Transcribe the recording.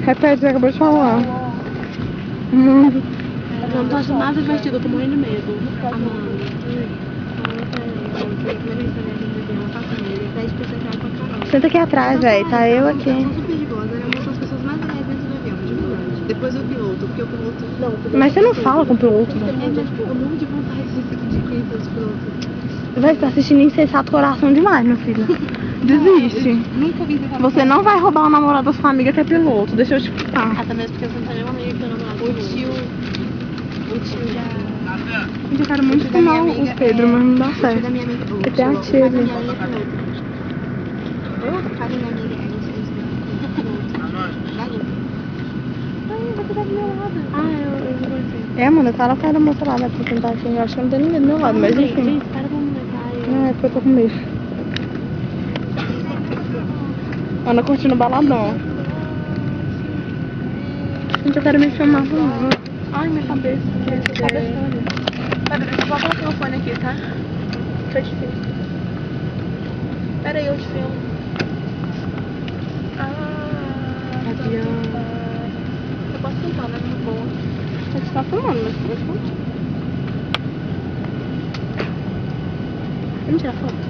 Repete, você acabou de falar. Eu não tô achando nada divertido, eu tô morrendo de medo. Amanda. Senta aqui atrás, velho. Tá eu aqui. São super de boas, ela é uma das pessoas mais legais dentro do avião, de verdade. Depois o piloto, porque o piloto... Não, Mas você não fala com o piloto, né? mas tipo, eu morro de vontade de conhecer os pilotos. Vai estar assistindo Insensato Coração demais, meu filho. Desiste. Nunca vi isso. Você não vai roubar o namorado da sua amiga que é piloto. Deixa eu te contar. Até mesmo porque você não tem nenhuma amiga que tem namorado. O tio da... Eu quero muito fumar o Pedro, mas não dá O tio certo. da minha amiga... E tem a tia ali. O pai da minha amiga é você tá violada. Eu vou ver. Mano, fala com a moça lá, né? Pra tentar assim. Eu acho que não tem ninguém do meu lado, mas enfim. Espera pra me Não, é porque eu tô com medo. Anda curtindo o baladão. Gente, eu quero me filmar. Ai, minha cabeça. Pera, deixa eu só colocar o fone aqui, tá? Deixa eu te filmar. Pera aí, eu te filmo. Avião. Eu posso cantar, né? Muito boa. A gente tá filmando, mas pode cantar. Vamos tirar foto?